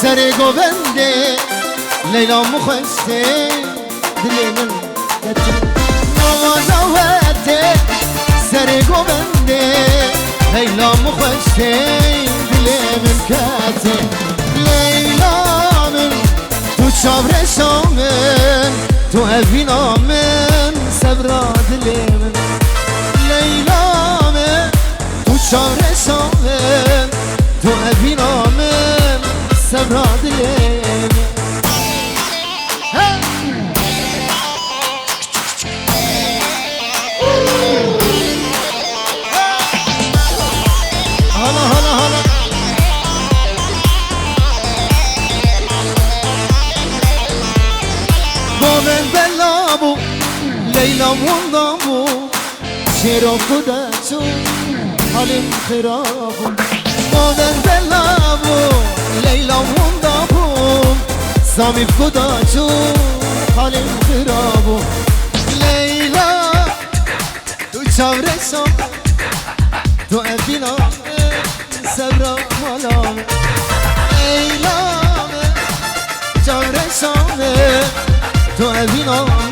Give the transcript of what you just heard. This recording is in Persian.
سر گوونده لیلا مخسته دل من نوازاوته سر گوونده لیلا مخسته دل من کته لیلا من تو چابر شامن تو اوینا من صبرا دل من لیلا من تو چابر شامن تو اوینا من صبرا دل من من بلابو لیلا موندامو چرا خودتو حالم خرابو من بلابو لیلا موندامو سامی خودتو حالم خرابو لیلا تو چاورسام تو ابینا صبرا مالام لیلا چاورسام تو اوینا